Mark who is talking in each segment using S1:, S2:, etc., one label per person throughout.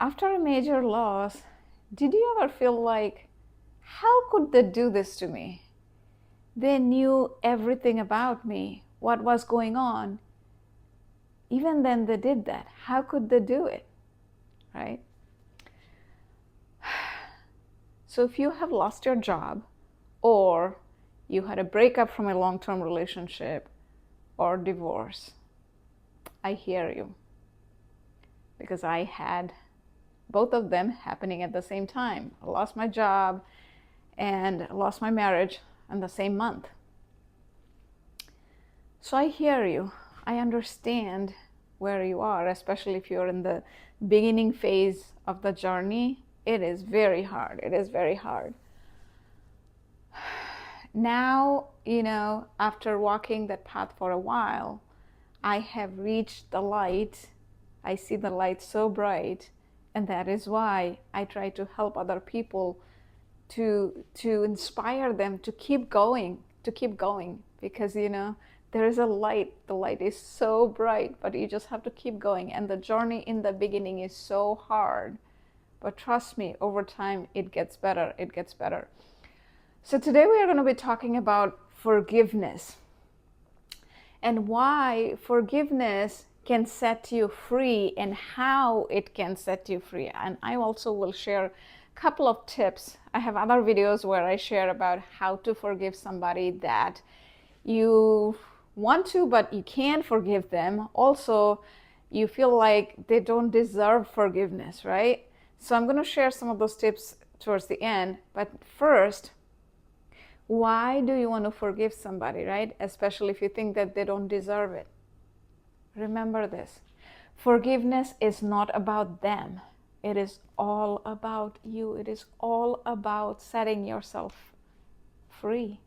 S1: after a major loss, did you ever feel like, how could they do this to me? They knew everything about me, what was going on. Even then they did that. How could they do it, right? So if you have lost your job, or you had a breakup from a long-term relationship, or divorce, I hear you. Because I had both of them happening at the same time. I lost my job and lost my marriage in the same month. So I hear you. I understand where you are, especially if you're in the beginning phase of the journey. It is very hard. It is very hard. Now, after walking that path for a while, I have reached the light. I see the light so bright, and that is why I try to help other people to inspire them to keep going, because there is a light. The light is so bright, but you just have to keep going. And the journey in the beginning is so hard, but trust me, over time it gets better. It gets better. So today we are going to be talking about forgiveness and why forgiveness can set you free and how it can set you free. And I also will share a couple of tips. I have other videos where I share about how to forgive somebody that you want to, but you can't forgive them. Also, you feel like they don't deserve forgiveness, right? So I'm going to share some of those tips towards the end. But first, why do you want to forgive somebody, right? Especially if you think that they don't deserve it. Remember this. Forgiveness is not about them. It is all about you. It is all about setting yourself free.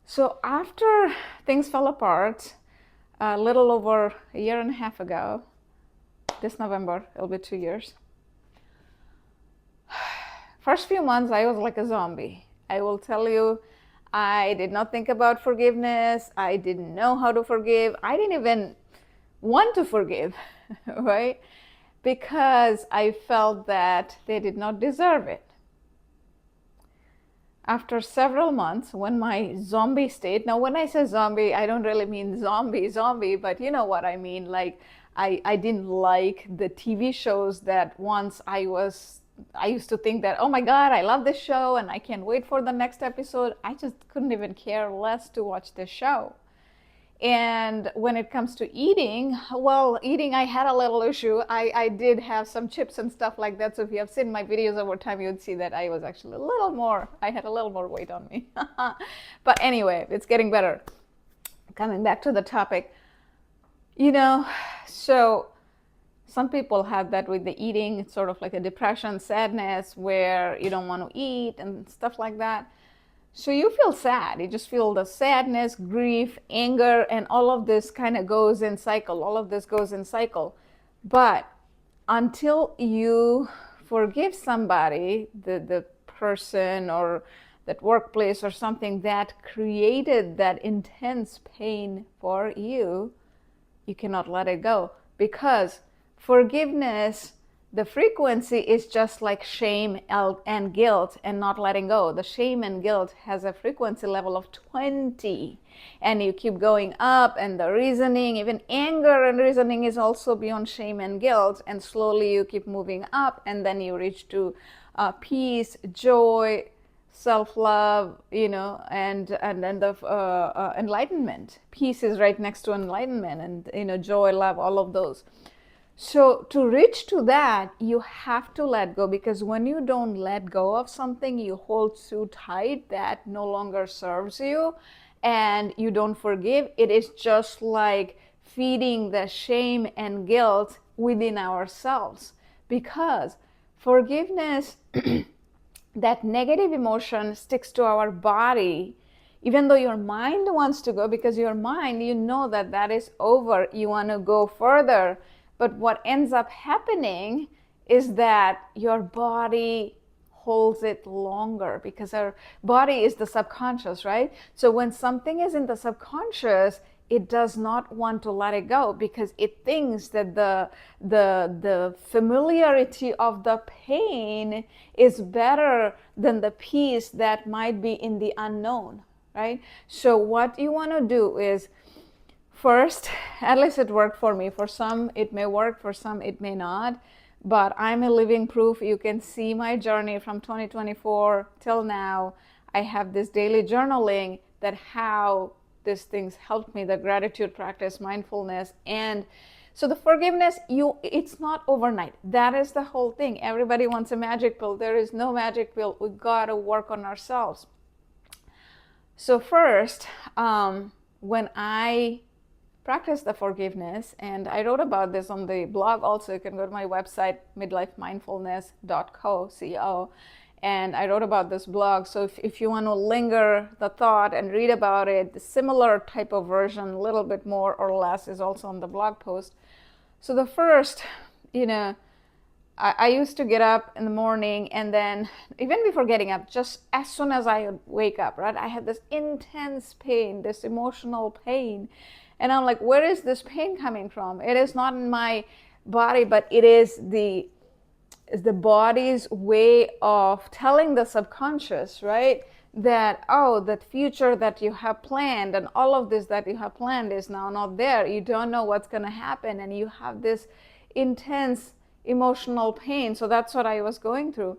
S1: So after things fell apart, a little over a year and a half ago, this November, it'll be 2 years. First few months, I was like a zombie. I will tell you, I did not think about forgiveness. I didn't know how to forgive. I didn't even want to forgive, right? Because I felt that they did not deserve it. After several months, when my zombie state, now when I say zombie, I don't really mean zombie, but you know what I mean. Like, I didn't like the TV shows that once I used to think that, oh my God, I love this show and I can't wait for the next episode. I just couldn't even care less to watch this show. And when it comes to eating, I had a little issue. I did have some chips and stuff like that. So if you have seen my videos over time, you would see that I was actually I had a little more weight on me. But anyway, it's getting better. Coming back to the topic, so some people have that with the eating. It's sort of like a depression, sadness, where you don't want to eat and stuff like that. So you feel sad. You just feel the sadness, grief, anger, and all of this kind of goes in cycle. All of this goes in cycle. But until you forgive somebody, the person or that workplace or something that created that intense pain for you, you cannot let it go. Because forgiveness, the frequency is just like shame and guilt and not letting go. The shame and guilt has a frequency level of 20, and you keep going up, and the reasoning, even anger and reasoning, is also beyond shame and guilt, and slowly you keep moving up, and then you reach to peace, joy, self-love, and then the enlightenment. Peace is right next to enlightenment, and joy, love, all of those. So to reach to that, you have to let go, because when you don't let go of something, you hold so tight that no longer serves you, and you don't forgive. It is just like feeding the shame and guilt within ourselves, because forgiveness, that negative emotion sticks to our body, even though your mind wants to go, because your mind, that is over. You want to go further. But what ends up happening is that your body holds it longer, because our body is the subconscious, right? So when something is in the subconscious, it does not want to let it go because it thinks that the familiarity of the pain is better than the peace that might be in the unknown, right? So what you want to do is, first, at least it worked for me. For some, it may work, for some, it may not. But I'm a living proof. You can see my journey from 2024 till now. I have this daily journaling that how these things helped me, the gratitude practice, mindfulness. And so the forgiveness, it's not overnight. That is the whole thing. Everybody wants a magic pill. There is no magic pill. We got to work on ourselves. So first, when I practice the forgiveness, and I wrote about this on the blog also. You can go to my website, midlifereinvention.co, and I wrote about this blog. So if you want to linger the thought and read about it, the similar type of version, a little bit more or less, is also on the blog post. So the first, I used to get up in the morning, and then even before getting up, just as soon as I would wake up, right, I had this intense pain, this emotional pain. And I'm like, where is this pain coming from? It is not in my body, but it is the body's way of telling the subconscious, right, that, oh, that future that you have planned and all of this that you have planned is now not there. You don't know what's going to happen, and you have this intense emotional pain. So that's what I was going through.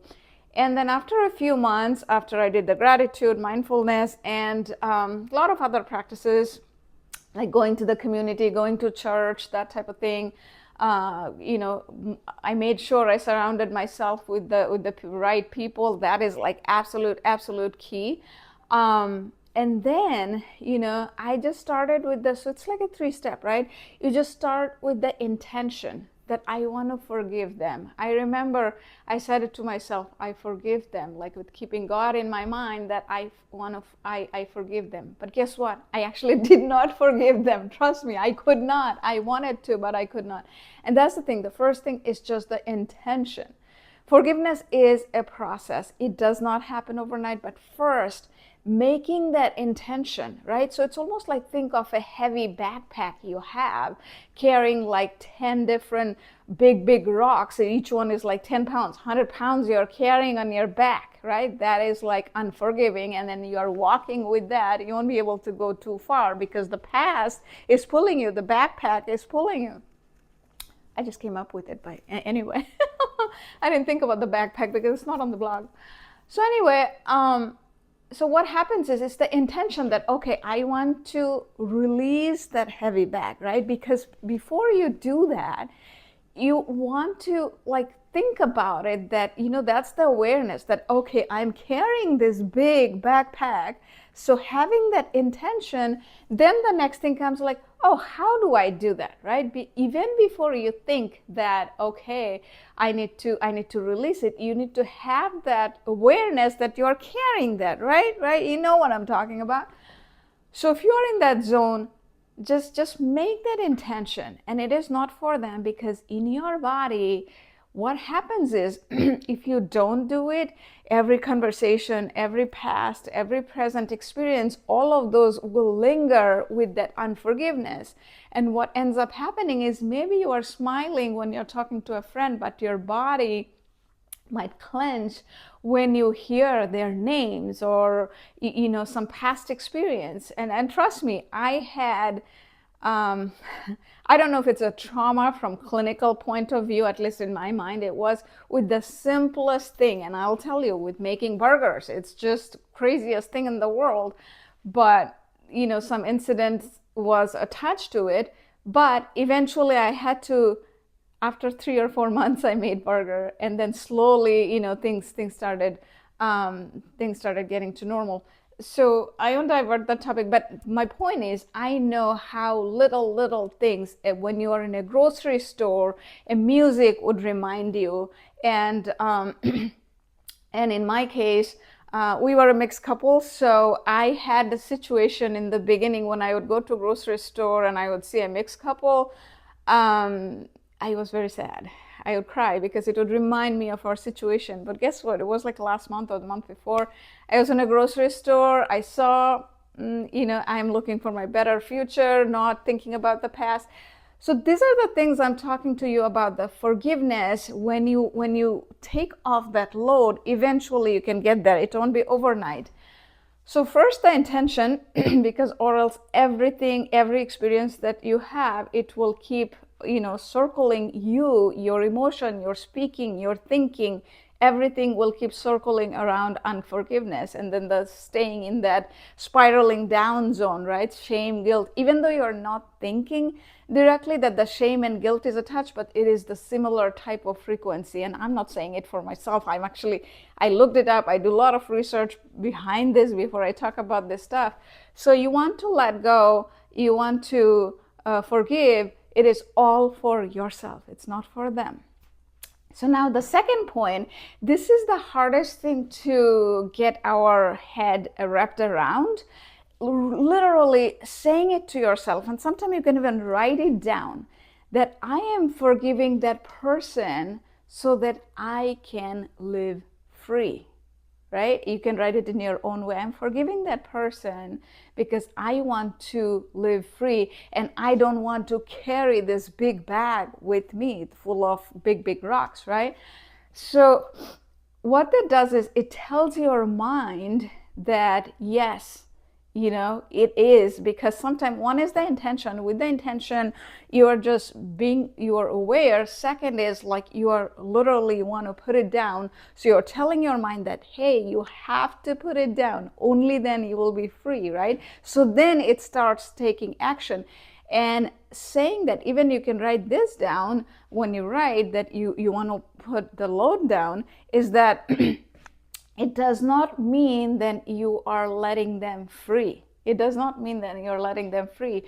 S1: And then after a few months, after I did the gratitude, mindfulness, and a lot of other practices, like going to the community, going to church, that type of thing. I made sure I surrounded myself with the right people. That is like absolute key. And then, I just started with this. So it's like a 3-step, right? You just start with the intention that I want to forgive them. I remember I said it to myself, I forgive them, like with keeping God in my mind, that I forgive them. But guess what? I actually did not forgive them. Trust me, I could not. I wanted to, but I could not. And that's the thing. The first thing is just the intention. Forgiveness is a process. It does not happen overnight, but first, making that intention, right? So it's almost like, think of a heavy backpack you have carrying like 10 different big rocks, and each one is like 10 pounds, 100 pounds you're carrying on your back, right? That is like unforgiving. And then you're walking with that. You won't be able to go too far because the past is pulling you, the backpack is pulling you. I just came up with it, but anyway, I didn't think about the backpack because it's not on the blog. So anyway, so what happens is, it's the intention that, okay, I want to release that heavy bag, right? Because before you do that, you want to like think about it, that, that's the awareness that, okay, I'm carrying this big backpack. So having that intention, then the next thing comes like, oh, how do I do that, right? Even before you think that, okay, I need to release it, you need to have that awareness that you're carrying that, right? You know what I'm talking about. So if you're in that zone, just make that intention. And it is not for them, because in your body, what happens is, if you don't do it, every conversation, every past, every present experience, all of those will linger with that unforgiveness. And what ends up happening is, maybe you are smiling when you're talking to a friend, but your body might clench when you hear their names or some past experience. And trust me, I had I don't know if it's a trauma from clinical point of view, at least in my mind, it was with the simplest thing. And I'll tell you, with making burgers, it's just craziest thing in the world. But, some incident was attached to it. But eventually I had to, after 3 or 4 months, I made burger. And then slowly, things started getting to normal. So I won't divert the topic, but my point is, I know how little things, when you are in a grocery store, a music would remind you. And and in my case, we were a mixed couple, so I had the situation in the beginning when I would go to a grocery store and I would see a mixed couple. I was very sad. I would cry because it would remind me of our situation. But guess what? It was like last month or the month before. I was in a grocery store. I saw I'm looking for my better future, not thinking about the past. So these are the things I'm talking to you about, the forgiveness. When you take off that load, eventually you can get there. It won't be overnight. So first the intention, because or else every experience that you have, it will keep, circling you, your emotion, your speaking, your thinking, everything will keep circling around unforgiveness, and then the staying in that spiraling down zone, right? Shame, guilt, even though you're not thinking directly that the shame and guilt is attached, but it is the similar type of frequency. And I'm not saying it for myself. I looked it up. I do a lot of research behind this before I talk about this stuff. So you want to let go, you want to forgive. It is all for yourself. It's not for them. So now the second point, this is the hardest thing to get our head wrapped around. Literally saying it to yourself, and sometimes you can even write it down, that I am forgiving that person so that I can live free. Right? You can write it in your own way. I'm forgiving that person because I want to live free, and I don't want to carry this big bag with me full of big rocks, right? So what that does is it tells your mind that yes, it is, because sometimes one is the intention. With the intention, you are aware. Second is like you are literally want to put it down. So you're telling your mind that, hey, you have to put it down. Only then you will be free, right? So then it starts taking action. And saying that, even you can write this down when you write that you want to put the load down, is that it does not mean that you are letting them free. It does not mean that you're letting them free.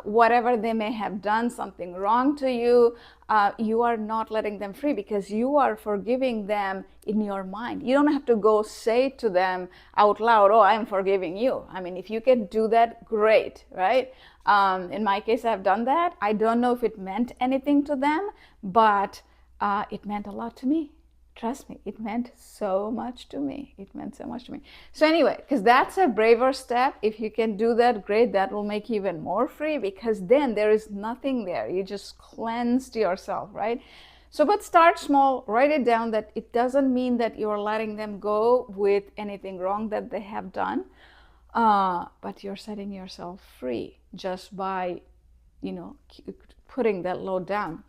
S1: Whatever they may have done, something wrong to you, you are not letting them free, because you are forgiving them in your mind. You don't have to go say to them out loud, oh, I'm forgiving you. I mean, if you can do that, great, right? In my case, I've done that. I don't know if it meant anything to them, but it meant a lot to me. Trust me, it meant so much to me. It meant so much to me. So anyway, because that's a braver step. If you can do that, great. That will make you even more free, because then there is nothing there. You just cleansed yourself, right? So, but start small, write it down, that it doesn't mean that you're letting them go with anything wrong that they have done. But you're setting yourself free just by, putting that load down.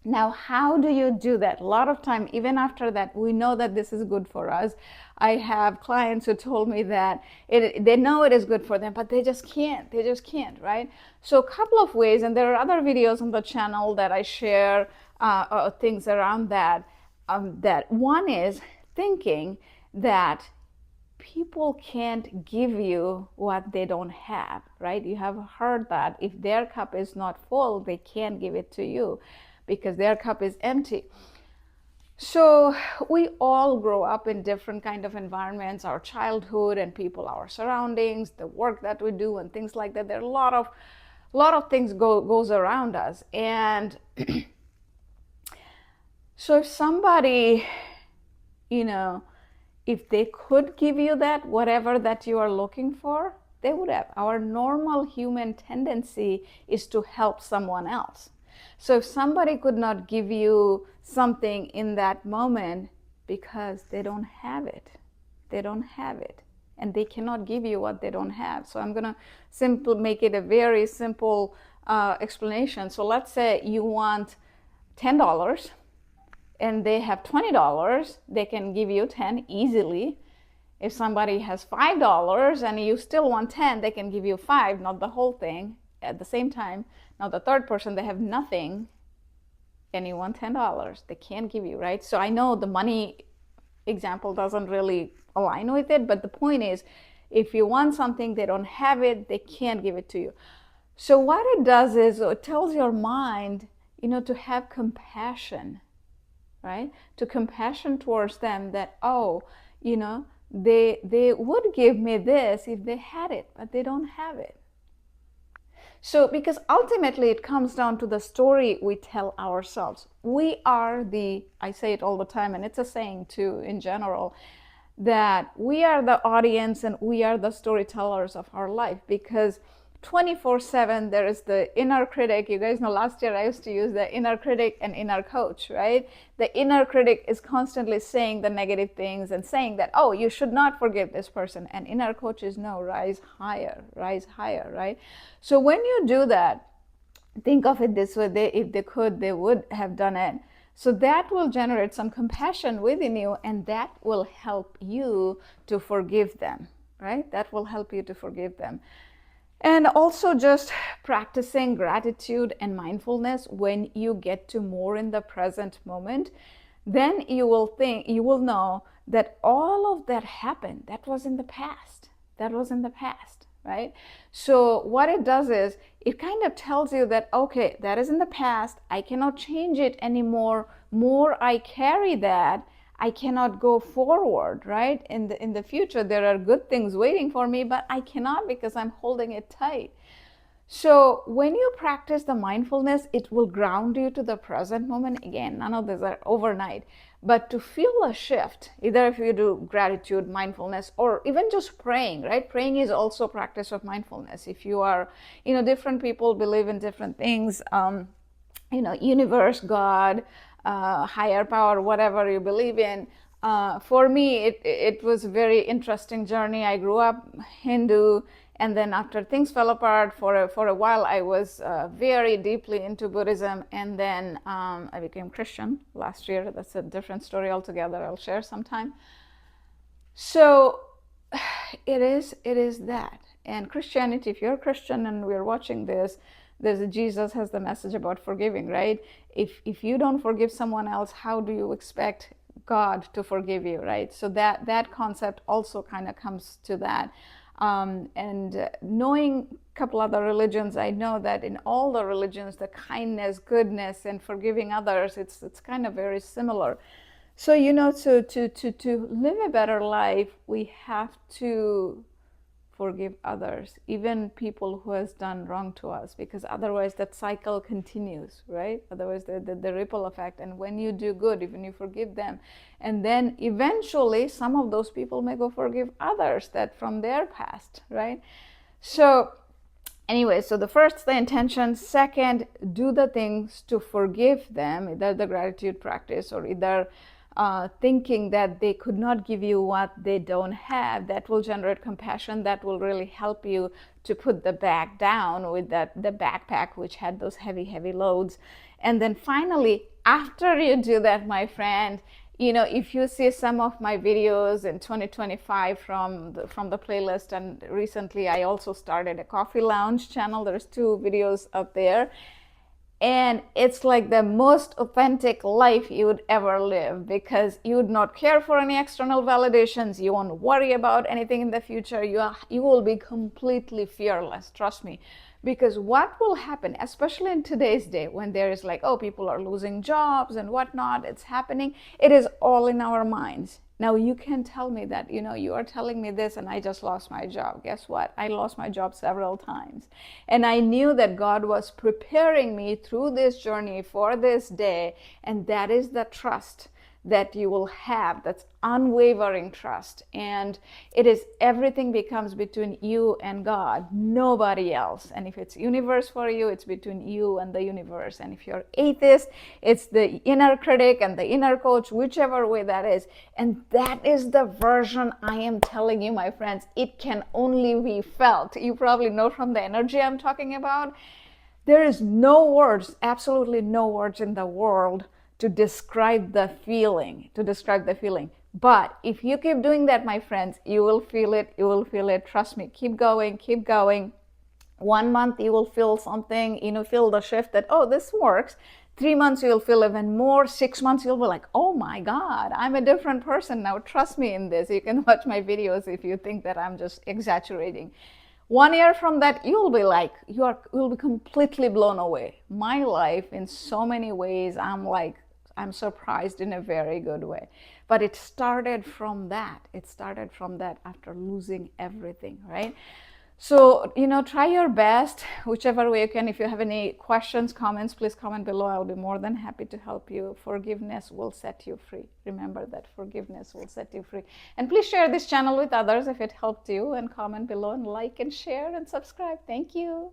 S1: Now, how do you do that? A lot of time, even after that, we know that this is good for us. I have clients who told me that they know it is good for them, but they just can't. They just can't, right? So a couple of ways, and there are other videos on the channel that I share things around that. That one is thinking that people can't give you what they don't have, right? You have heard that if their cup is not full, they can't give it to you, because their cup is empty. So we all grow up in different kind of environments, our childhood and people, our surroundings, the work that we do and things like that. There are a lot of things goes around us. And so if somebody, if they could give you that, whatever that you are looking for, they would have. Our normal human tendency is to help someone else. So if somebody could not give you something in that moment because they don't have it, and they cannot give you what they don't have. So I'm going to make it a very simple explanation. So let's say you want $10 and they have $20, they can give you 10 easily. If somebody has $5 and you still want 10, they can give you 5, not the whole thing at the same time. Now the third person, they have nothing and you want $10. They can't give you, right? So I know the money example doesn't really align with it, but the point is, if you want something, they don't have it, they can't give it to you. So what it does is it tells your mind, to have compassion, right? To compassion towards them, that, they would give me this if they had it, but they don't have it. So, because ultimately it comes down to the story we tell ourselves. We are I say it all the time, and it's a saying too in general, that we are the audience and we are the storytellers of our life, because 24/7 there is the inner critic. You guys know last year I used to use the inner critic and inner coach, right? The inner critic is constantly saying the negative things and saying that, oh, you should not forgive this person, and inner coach is no, rise higher, right? So when you do that, think of it this way, if they could, they would have done it. So that will generate some compassion within you, and that will help you to forgive them, right? That will help you to forgive them. And also just practicing gratitude and mindfulness when you get to more in the present moment, then you will know that all of that happened. That was in the past. That was in the past, right? So what it does is it kind of tells you that, okay, that is in the past. I cannot change it anymore. More I carry that, I cannot go forward, right? In the future, there are good things waiting for me, but I cannot because I'm holding it tight. So when you practice the mindfulness, it will ground you to the present moment. Again, none of these are overnight, but to feel a shift, either if you do gratitude, mindfulness, or even just praying, right? Praying is also a practice of mindfulness. If you are, different people believe in different things, universe, God, higher power, whatever you believe in. For me, it was a very interesting journey. I grew up Hindu, and then after things fell apart for a while, I was very deeply into Buddhism, and then I became Christian last year. That's a different story altogether. I'll share sometime. So it is that. And Christianity, if you're a Christian and we're watching this, Jesus has the message about forgiving, right? If you don't forgive someone else, how do you expect God to forgive you, right? So that concept also kind of comes to that. And knowing a couple other religions, I know that in all the religions, the kindness, goodness, and forgiving others, it's kind of very similar. So to live a better life, we have to forgive others, even people who has done wrong to us, because otherwise that cycle continues, right? Otherwise the ripple effect. And when you do good, even you forgive them, and then eventually some of those people may go forgive others that from their past, right? So anyway, so the first, the intention. Second, do the things to forgive them, either the gratitude practice or either thinking that they could not give you what they don't have. That will generate compassion. That will really help you to put the bag down with the backpack which had those heavy loads. And then finally, after you do that, my friend, if you see some of my videos in 2025 from the playlist, and recently I also started a coffee lounge channel. There's 2 videos up there. And it's like the most authentic life you would ever live, because you would not care for any external validations. You won't worry about anything in the future. You will be completely fearless, trust me. Because what will happen, especially in today's day when there is like, oh, people are losing jobs and whatnot, it's happening. It is all in our minds. Now you can tell me that, you are telling me this and I just lost my job. Guess what? I lost my job several times. And I knew that God was preparing me through this journey for this day. And that is the trust that you will have. That's unwavering trust. And it is, everything becomes between you and God, nobody else. And if it's universe for you, it's between you and the universe. And if you're atheist, it's the inner critic and the inner coach, whichever way that is. And that is the version I am telling you, my friends. It can only be felt. You probably know from the energy I'm talking about. There is no words, absolutely no words in the world to describe the feeling, But if you keep doing that, my friends, you will feel it. Trust me, keep going. 1 month you will feel something, feel the shift that, oh, this works. 3 months you'll feel even more. 6 months you'll be like, oh my God, I'm a different person now. Trust me in this. You can watch my videos if you think that I'm just exaggerating. 1 year from that, you'll be like, you'll be completely blown away. My life, in so many ways, I'm surprised in a very good way. But it started from that. After losing everything, right? So, try your best, whichever way you can. If you have any questions, comments, please comment below. I'll be more than happy to help you. Forgiveness will set you free. Remember that forgiveness will set you free. And please share this channel with others if it helped you, and comment below and like and share and subscribe. Thank you.